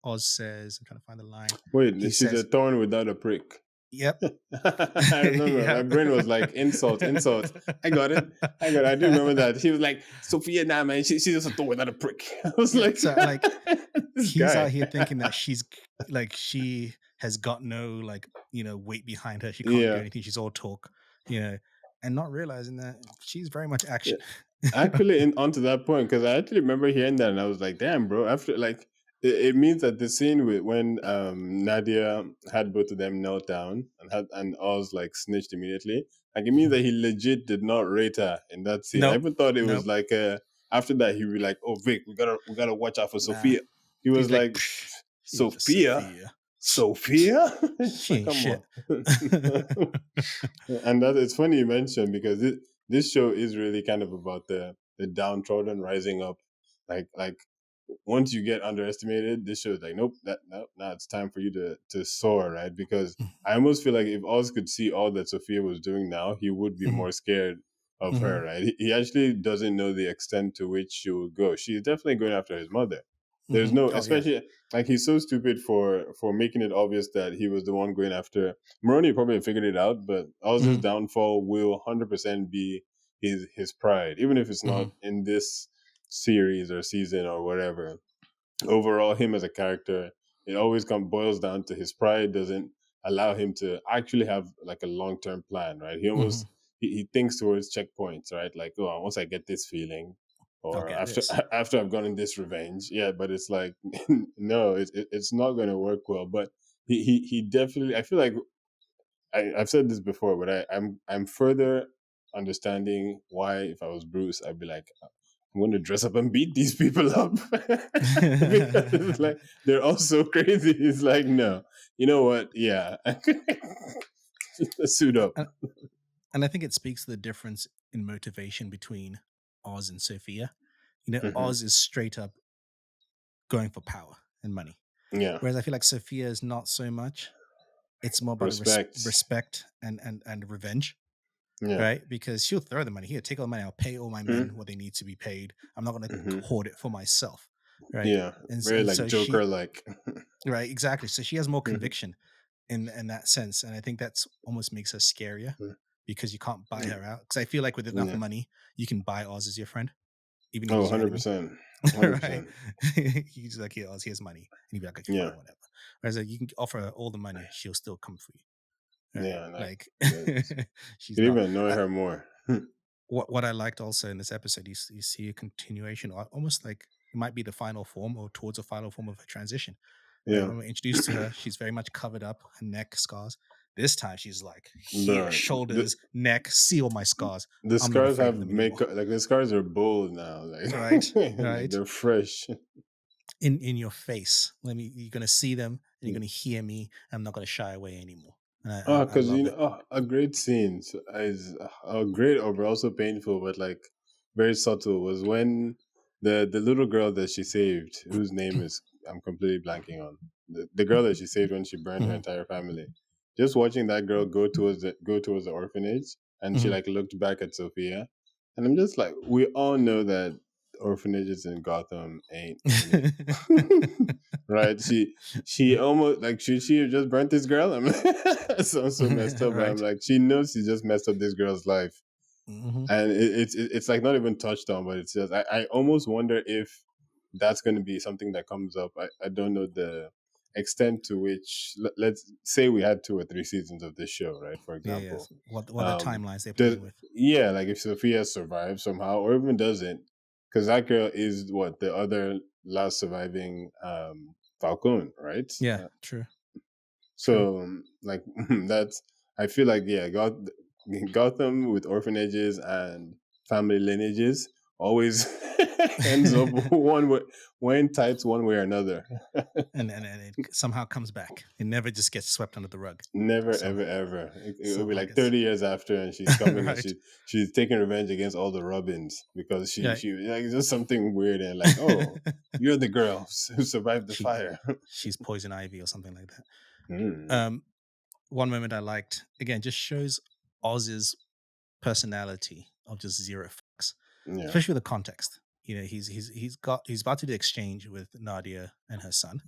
Oz says, I'm trying to find the line. He
Wait, she's a
says,
thorn without a prick.
"Yep,
I remember my
yep."
brain was like insult, insult. I got it. I got it. I do remember that. She was like, Sophia, nah, man, she's just a thorn without a prick. I was
Yeah,
like,
so like
this
he's out
guy.
here thinking that like she has got no like weight behind her. She can't do
Yeah.
anything. She's all talk, you know, and not realizing that she's very much
Yeah.
action.
Actually, onto that point, because I actually remember hearing that and I was like, damn, bro. After, like, it means that the scene with when Nadia had both of them knelt down and Oz like snitched immediately, like it means
Mhm.
that he legit did not rate her in that scene. I
Nope,
even thought it was
nope,
like after that he would be like, oh Vic, we gotta watch out for
nah.
Sophia. He
He's
was
like,
like,
she's just
Sophia,
Sophia.
Sophia. It's
She
like,
ain't
come
shit.
on. And that it's funny you mentioned because this show is really kind of about the downtrodden rising up. Like once you get underestimated, this show is like, nope, that no, now it's time for you to soar, right? Because I almost feel like if Oz could see all that Sophia was doing now, he would be
Mhm,
more scared of her,
mhm,
right? He actually doesn't know the extent to which she will go. She's definitely going after his mother. There's
mhm.
no,
Oh yeah.
especially like he's so stupid for making it obvious that he was the one going after Maroni. Probably figured it out, but Oz's
Mhm,
downfall will 100% be his pride, even if it's not
mhm,
in this series or season or whatever. Overall, him as a character, it always boils down to his pride doesn't allow him to actually have like a long term plan, right? He
mhm.
almost he thinks towards checkpoints, right? Like, oh, once I get this feeling,
I'll
or
get
after
this.
after I've gotten this revenge, yeah. But it's like, no, it's not going to work well. But he definitely, I feel like I've said this before, but I'm further understanding why if I was Bruce, I'd be like, I'm going to dress up and beat these people up because it's like they're all so crazy. It's like, no, you know what? Yeah, suit up.
and, and I think it speaks to the difference in motivation between Oz and Sophia.
Hmm.
Oz is straight up going for power and money.
Yeah,
Whereas I feel like Sophia is not so much. It's more about a
respect.
respect and revenge,
Yeah.
right? Because she'll throw the money here, take all the money. I'll pay all my men what they need to be paid. I'm not going to
Mm-hmm.
hoard it for myself, right?
Yeah, very
And
like
so
Joker,
she,
like.
right, exactly. So she has more
Hmm.
conviction in that sense, and I think that's almost makes her scarier because you can't buy her out. Because I feel like with enough
Yeah.
money, you can buy Oz as your friend, even if
Oh,
he's your
100
enemy.
percent,
Right?
100%.
He's like, here, Oz, here's money. And you'd be like, okay,
Yeah,
fine, whatever. Whereas like, you can offer her all the money, she'll still come for you. Right?
yeah, like
Like
it's,
she's
could
not.
even annoy
Uh,
her more.
what I liked also in this episode, you see a continuation, or almost like it might be the final form or towards a final form of her transition. Right?
Yeah,
When we're introduced to her, she's very much covered up, her neck scars. This time she's like here,
bro.
shoulders, neck, see all my scars.
The
I'm not
scars
afraid of
have
them anymore.
makeup. Like the scars are bold now. Like,
Right?
like
Right?
they're fresh.
In your face. You're gonna see them and you're
Mm.
gonna hear me. I'm not gonna shy away anymore. And
Oh,
I
because
love it.
a great scene is great or also painful, but like very subtle was when the little girl that she saved, whose name is I'm completely blanking on, the girl that she saved when she burned her
Mhm,
entire family. Just watching that girl go towards the orphanage, and she
mhm.
like looked back at Sophia, and I'm just like, we all know that orphanages in Gotham ain't any. Right? She almost like should she have just burnt this girl? I mean, it sounds so messed up, but I'm
Right?
like, she knows she just messed up this girl's life,
Mhm.
and it's like not even touched on, but it's just I almost wonder if that's going to be something that comes up. I don't know the extent to which let's say we had 2 or 3 seasons of this show, right? For
Yeah,
example,
yes. What are
um,
timelines they're
does
playing with?
yeah, like if Sophia survives somehow, or even doesn't, because that girl is what the other last surviving Falcon, right?
Yeah, true, true.
So like that's I feel like yeah, Gotham with orphanages and family lineages always ends up one way, wearing tights one way or another.
And it somehow comes back. It never just gets swept under the rug.
Never, ever,
Somehow,
ever. It'll be
somehow
like
gets
30 years after, and she's coming and
right.
she's taking revenge against all the Robins because
Yeah.
she like it's just something weird and like, oh, you're the girl who survived the
she
fire.
she's poison ivy or something like that.
Mm,
Um, One moment I liked again just shows Oz's personality of just zero fucks,
yeah.
especially with the context. He's about to do exchange with Nadia and her son.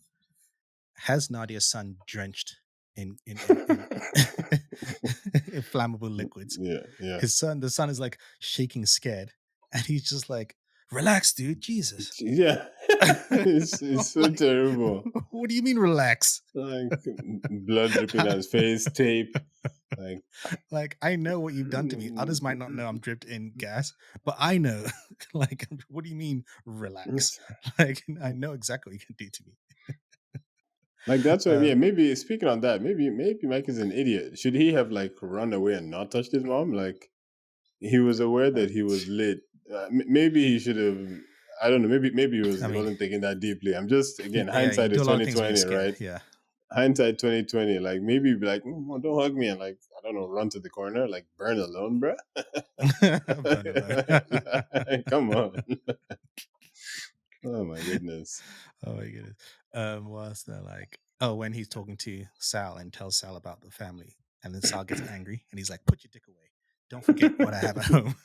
Has Nadia's son drenched in inflammable liquids.
Yeah, yeah.
The son is like shaking, scared, and he's just like, "Relax, dude. Jesus."
Yeah. It's so
Like,
terrible.
what do you mean, relax?
Like blood dripping on his face, tape. Like
Like, I know what you've done to me. Others might not know I'm dripped in gas, but I know. Like, what do you mean, relax? Like, I know exactly what you can do to me.
like that's what yeah,
Um,
maybe speaking on that, maybe Mike is an idiot. Should he have like run away and not touched his mom? Like he was aware
uh,
that he was lit. Maybe he should have. I don't know. Maybe
I
he
mean,
wasn't thinking that deeply. I'm just again
yeah, you
hindsight
do
is
a lot of things when you're
2020,
scared.
right?
Yeah.
Hindsight 2020. Like maybe be like, "Mm, don't hug me," and like I don't know, run to the corner, like burn alone, bruh.
Burn alone.
Come on. Oh my goodness.
Oh my goodness. What else they're like? Oh, when he's talking to Sal and tells Sal about the family, and then Sal gets angry and he's like, "Put your dick away. Don't forget what I have at home."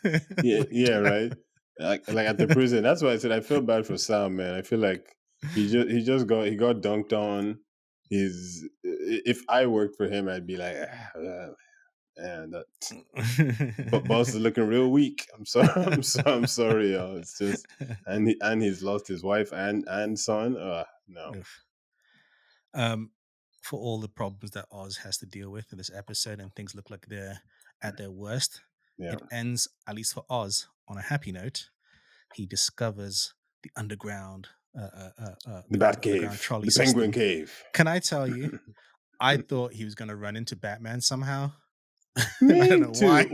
Yeah,
Like,
yeah, right. Like at the prison. That's why I said I feel bad for Sam, man. I feel like he got dunked on. He's if I worked for him, I'd be like, and that but boss is looking real weak. I'm sorry. I'm sorry, y'all. It's just and he's lost his wife and son. No.
Oof. um, for all the problems that Oz has to deal with in this episode, and things look like they're at their worst,
Yeah.
it ends, at least for Oz, on a happy note. He discovers the
The
the
Bat
underground
Cave,
trolley
the Penguin
system.
Cave.
Can I tell you? I thought he was going to run into Batman somehow, and I don't
Me
know
too.
why.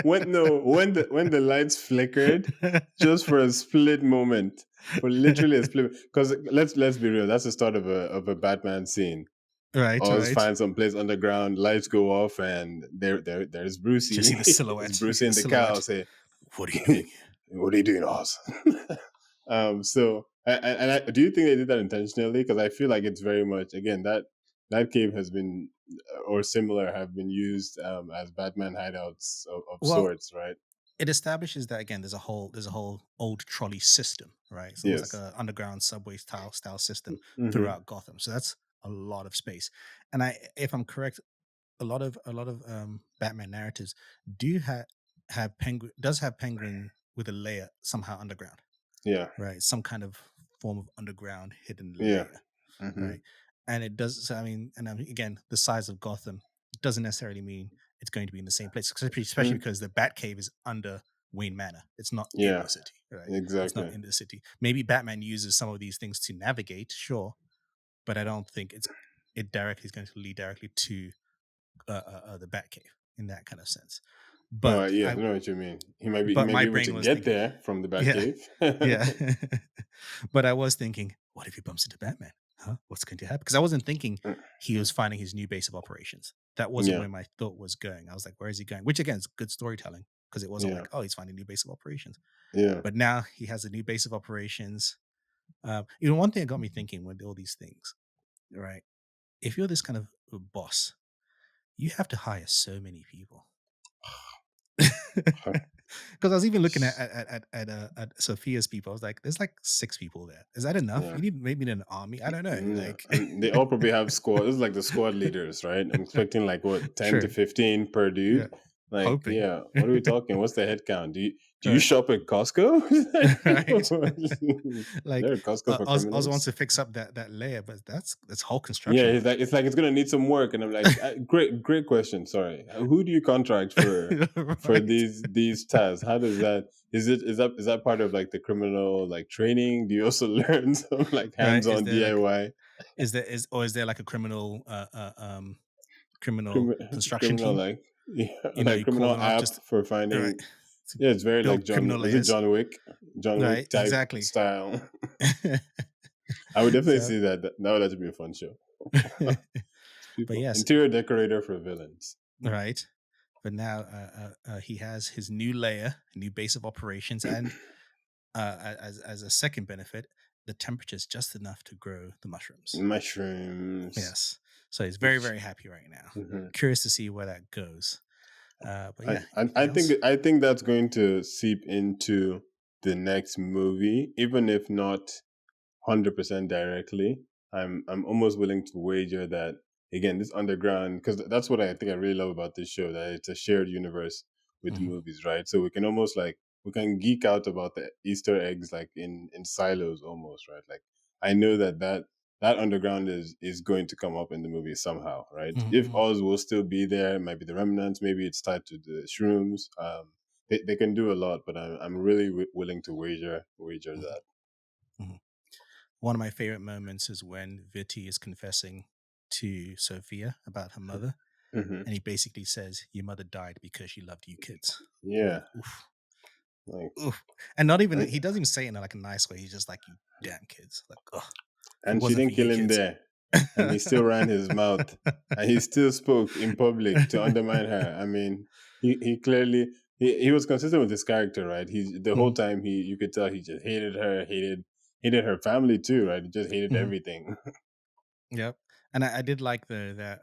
When the lights flickered, just for a split moment, for literally a split. Because let's be real, that's the start of a Batman scene.
Right,
Oz
right.
finds some place underground, lights go off, and there's
Just
Brucey.
see the
It's
silhouette. You see
Brucey
the
and the cow
silhouette.
say,
What are you doing
"What are you doing, Oz?" So do you think they did that intentionally? Because I feel like it's very much again that cave has been or similar have been used as Batman hideouts of
Well,
sorts, right?
it establishes that again. There's a whole old trolley system, right? It's almost like
Yes.
a underground subway style system
Mm-hmm.
throughout Gotham. So that's a lot of space. And if I'm correct, a lot of Batman narratives do have Penguin with a layer somehow underground,
Yeah.
right? Some kind of form of underground hidden
Yeah.
layer,
Mm-hmm.
right? And it does. So, I mean, again, the size of Gotham doesn't necessarily mean it's going to be in the same place, especially
Mm.
because the Batcave is under Wayne Manor. It's not in
Yeah.
the city, right? It's not
Exactly.
in the city. Maybe Batman uses some of these things to navigate, sure, but I don't think it directly is going to lead directly to the Batcave in that kind of sense.
Oh,
But
yeah, I
I
know what you mean. He
but
might
my
be able to
brain was
get
thinking,
there from the
yeah,
Batcave.
yeah. But I was thinking, what if he bumps into Batman? Huh? What's going to happen? Because I wasn't thinking he was finding his new base of operations. That wasn't
Yeah.
where my thought was going. I was like, where is he going? Which again is good storytelling because it wasn't
Yeah.
like, oh, he's finding a new base of operations.
Yeah.
But now he has a new base of operations. One thing that got me thinking with all these things, right? If you're this kind of a boss, you have to hire so many people. Because I was even looking at Sophia's people. I was like, "There's like 6 people there. Is that enough?
Yeah.
You need maybe an army. I don't know.
Yeah,
Like,
and they all probably have squad. This is like the squad leaders, right? I'm expecting like what 10 to
true,
15 per
yeah,
dude. Like,
hoping,
yeah, what are we talking? What's the head count? Do you
right,
shop at Costco?
right.
Is there
Like,
a Costco for
Oz wants
criminals?
to fix up that layer, but that's whole
Yeah,
construction work.
it's like it's gonna need some work, and I'm like, great question. Sorry, who do you contract for
Right.
these tasks? How does that? Is that part of like the criminal like training? Do you also learn some like
Right. Is
hands-on
there like
DIY?
is there like a criminal construction
Criminal
team?
like yeah,
You know,
like
you call
criminal
them up
app
just
for
right.
finding
to
Yeah, it's very like
build
John.
criminal
Is it
layers.
John Wick? John
Right,
Wick type
exactly.
style. I would definitely
So,
see that. That would actually be a fun show.
but
People
yes,
interior decorator for villains.
right. But now he has his new layer, new base of operations, and as a second benefit, the temperature is just enough to grow the mushrooms.
Mushrooms.
Yes. So he's very,
Which,
very happy right now.
mhm.
Curious to see where that goes. But
I,
yeah,
I
anything else?
I think that's going to seep into the next movie, even if not 100% directly. I'm almost willing to wager that again this underground, because that's what I think I really love about this show, that it's a shared universe with the
Hmm.
movies, right? So we can almost like we can geek out about the Easter eggs like in silos almost, right? Like I know that underground is going to come up in the movie somehow, right? If
Hmm.
Oz will still be there, it might be the remnants, maybe it's tied to the shrooms. They can do a lot, but I'm really willing to wager that.
Hmm. One of my favorite moments is when Viti is confessing to Sophia about her mother,
Hmm.
and he basically says, "Your mother died because she loved you kids." I'm
Yeah,
like, oof,
like,
oof, and not even
and,
he doesn't even say it in like a nice way. He's just like, "You damn kids!" Like, oh, if it
and she
wasn't for
didn't
you
kill him
kids.
there, and he still ran his mouth, and he still spoke in public to undermine her. I mean, he clearly he was consistent with his character, right? He the whole
Mhm,
time you could tell he just hated her, hated her family too, right? He just hated
mhm.
everything.
Yep. And I did like that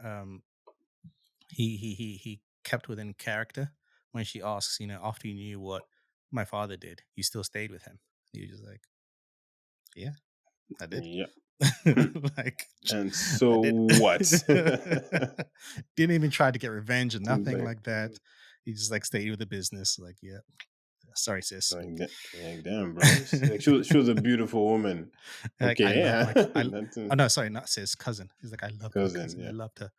he kept within character when she asks, after you knew what my father did, you still stayed with him. You're just like, yeah, I did.
Yeah,
Like,
and
I
so
did.
what?
Didn't even try to get revenge or
It's
nothing
like,
like that. He just like stayed with the business. Like, yeah, sorry, sis.
like damn, bro. Like she was a beautiful woman.
Like, I
Okay,
loved
yeah,
my
that's
oh
a
no, sorry, not sis, cousin. He's like, I loved my
cousin.
cousin. I
Yeah.
loved her.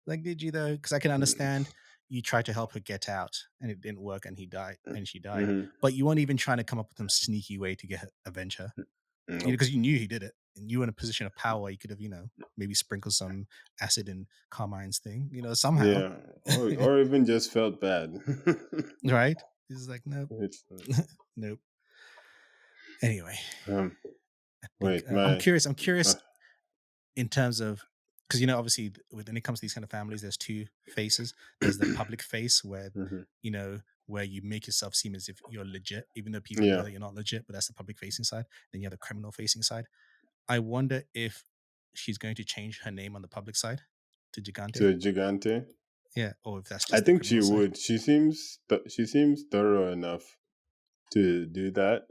Like, did you though? Because I can understand you tried to help her get out and it didn't work and he died and she died.
Mm-hmm.
But you weren't even trying to come up with some sneaky way to get her, avenge her.
Nope.
Because you knew he did it. And you were in a position of power. You could have, maybe sprinkled some acid in Carmine's thing, somehow.
Yeah, or even just felt bad.
Right? He's like, nope.
It's
Nope. Anyway,
um.
I think
Wait,
I'm
my.
curious. I'm
Uh,
curious in terms of because obviously when it comes to these kind of families, there's two faces. There's the public face where
mhm.
you know where you make yourself seem as if you're legit, even though people know
Yeah,
that you're not legit. But that's the public facing side. Then you have the criminal facing side. I wonder if she's going to change her name on the public side to Gigante.
to Gigante.
Yeah, or if that's
I
just the
think she
criminal side.
would. She seems thorough enough to do that,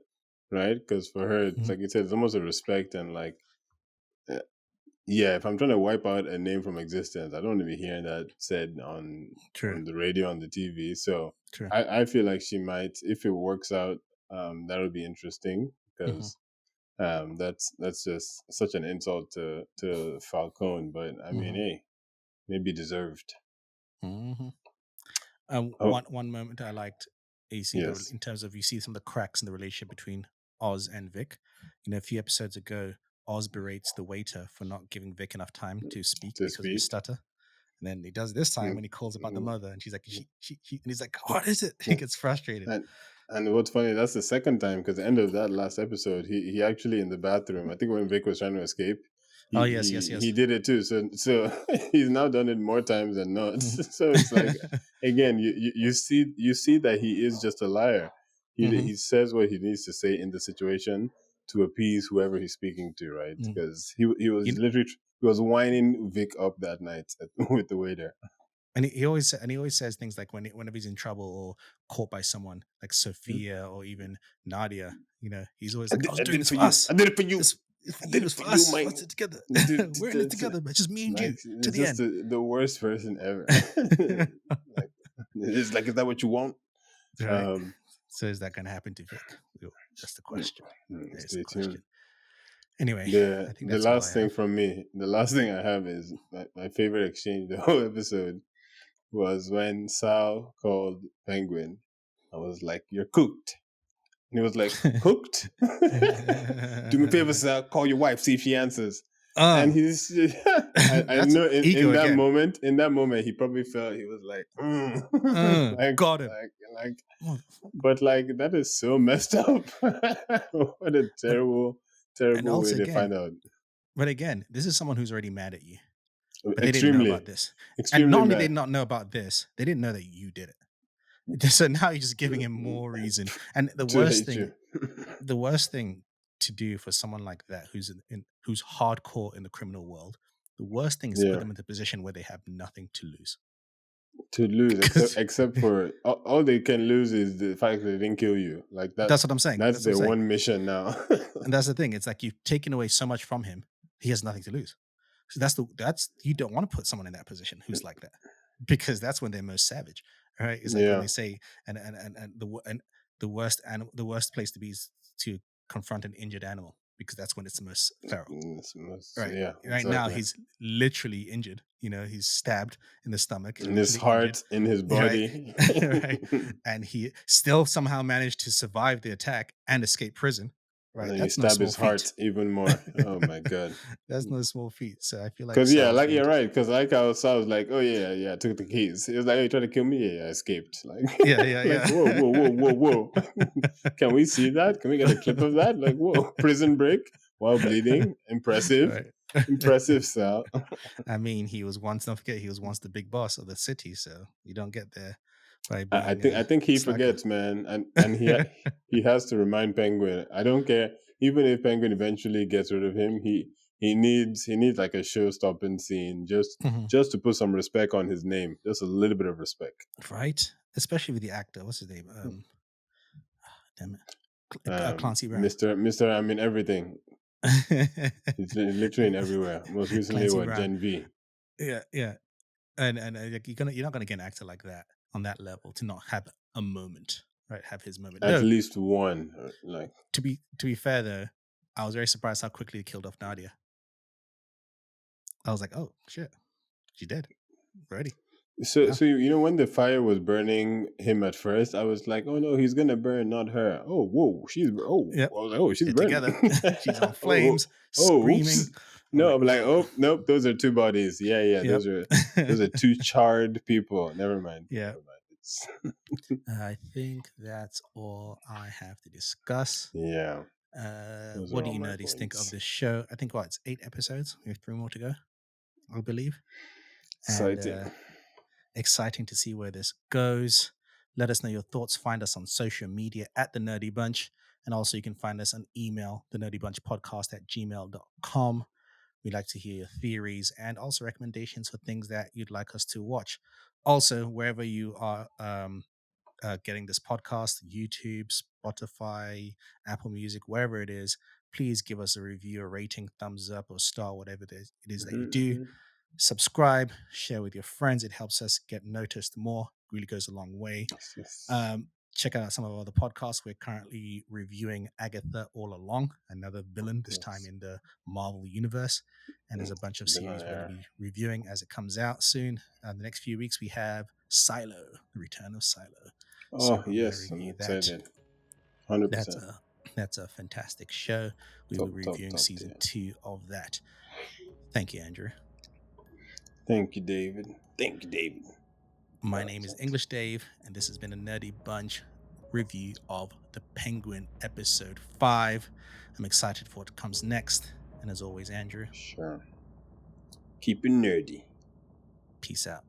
right? Because for her, it's
Mhm.
like you said, it's almost a respect and like, uh, yeah. If I'm trying to wipe out a name from existence, I don't want to be hearing that said
True,
on the radio, on the TV. So
true.
I feel like she might, if it works out, that would be interesting
Hmm.
because that's just such an insult to Falcone. But I mean,
Hmm.
hey, maybe deserved.
Hmm.
Oh
One moment I liked, you see
yes,
in terms of you see some of the cracks in the relationship between Oz and Vic. A few episodes ago, Oz berates the waiter for not giving Vic enough time to speak
to
because of his
speak.
stutter. And then he does this time
Mm,
when he calls about the
mm,
mother, and she's like, and he's like, what is it? He
mm.
gets frustrated.
And and what's funny, that's the second time because the end of that last episode, he actually in the bathroom. I think when Vic was trying to escape,
Oh yes, yes,
he
yes.
did it too. So he's now done it more times than not.
Hmm.
So it's like again, you see that he is just a liar.
Hmm.
He says what he needs to say in the situation to appease whoever he's speaking to, right?
Hmm.
Because he
You
was
know,
literally he was winding Vic up that night with the waiter.
and he always says things like whenever he's in trouble or caught by someone like Sophia or even Nadia, he's always like, I was
I
doing
did it
this
for
for
you.
us.
I did it for you.
It's for
I
you,
did it
it's
for
for
you,
us.
my.
What's it together? We're in it
It's
together, but it's just me and
like
you to
it's
the
just
end.
the worst person ever. Like it's like, is that what you want?
Right.
Um,
So is that gonna happen to Vic? That's the question. That is the
Stay tuned.
question. Anyway, I think
The
that's all I
last thing
have.
from me, the last thing I have is my favorite exchange the whole episode was when Sal called Penguin. I was like, "You're cooked." And he was like, "Cooked? Do me a favor, Sal. Call your wife. See if she answers." And
Uh,
he's I
that's
know
ego again.
in that moment he probably felt he was like
Got him.
like
Motherfucker.
but like that is so messed up. What a
But and
terrible way
also
they
again,
find out.
this is someone who's already mad at you, but they didn't know about
Extremely,
this. And not
extremely
only did they
mad.
not know about this, they didn't know that you did it. So now you're just giving him more reason. And
To hate you.
the worst thing to do for someone like that who's hardcore in the criminal world, the worst thing is to put
Yeah.
them into a position where they have nothing to lose.
To lose,
Because
except for all they can lose is the fact that they didn't kill you. Like
that's what I'm saying.
that's
That's what I'm
their
saying.
one mission now.
And that's the thing. It's like you've taken away so much from him. He has nothing to lose. So that's you don't want to put someone in that position who's like that, because that's when they're most savage, right? It's like when
Yeah.
they say and the worst place to be is to confront an injured animal, because that's when it's the most feral. Right.
Yeah,
Right now,
exactly.
he's literally injured. He's stabbed in the stomach,
In his
literally injured.
heart, in his
Right.
body.
Right. And he still somehow managed to survive the attack and escape prison.
And
Right.
then you
That's no
stab
small
his
feat.
heart even more. Oh my god.
That's no small feat. So I feel like
Cause yeah, like you're
Salford.
right. Cause like I was like, oh yeah, yeah, I took the keys. He was like, oh, you trying to kill me? Yeah, yeah, I escaped. Like,
Yeah, yeah,
like whoa, whoa, whoa, whoa, whoa. Can we see that? Can we get a clip of that? Like, whoa, prison break while bleeding. Impressive,
right.
impressive, Sal.
I mean, don't forget, he was once the big boss of the city. So you don't get there by being
I think he
slacker.
forgets, man, and he has to remind Penguin. I don't care, even if Penguin eventually gets rid of him, he needs like a show stopping scene
Mhm.
just to put some respect on his name, just a little bit of respect.
Right. Especially with the actor. What's his name? Damn it. Clancy Brown.
Mister, I mean everything. He's literally in everywhere. Most recently,
Clancy
what
Brown.
Gen V?
Yeah, yeah. And like, you're not gonna get an actor like that on that level to not have a moment, right? Have his moment.
At
No,
least one, like.
to be fair though, I was very surprised how quickly he killed off Nadia. I was like, oh shit, she dead already.
So,
Wow.
so you know when the fire was burning him at first, I was like, "Oh no, he's gonna burn, not her." Oh, whoa,
Yep.
she's
They're
burning.
together. She's on
Oh,
flames,
oops.
screaming. I'm
No,
like,
I'm like, oh nope, those are two bodies. Yeah, yeah,
yep.
those are two charred people. Never mind,
Yeah.
never mind. It's
I think that's all I have to discuss.
yeah, those
What
are
do
all
you
my
nerdies think of
points.
this show? I think it's 8 episodes. We have 3 more to go, I believe. And
Exciting.
exciting to see where this goes. Let us know your thoughts. Find us on social media at The Nerdy Bunch. And also, you can find us on email, the nerdy bunch podcast at gmail.com. We'd like to hear your theories and also recommendations for things that you'd like us to watch. Also, wherever you are getting this podcast, YouTube, Spotify, Apple Music, wherever it is, please give us a review, a rating, thumbs up, or star, whatever it is that you do.
Mm-hmm.
Subscribe, share with your friends. It helps us get noticed more. Really goes a long way.
Yes.
Check out some of our other podcasts. We're currently reviewing Agatha All Along, another villain, this time
Yes.
in the Marvel universe. And there's a bunch of series we're going to
Billionaire.
be reviewing as it comes out soon. The next few weeks, we have Silo, the return of Silo. So
Oh
we're going to
yes, I'm
review that.
excited.
That's
100%.
a fantastic show. We will be reviewing
Top
season
tier.
2 of that. Thank you, Andrew.
Thank you, David. Thank you, David.
My name is English Dave, and this has been a Nerdy Bunch review of The Penguin episode 5. I'm excited for what comes next. And as always, Andrew,
Sure. Keep it nerdy.
peace out.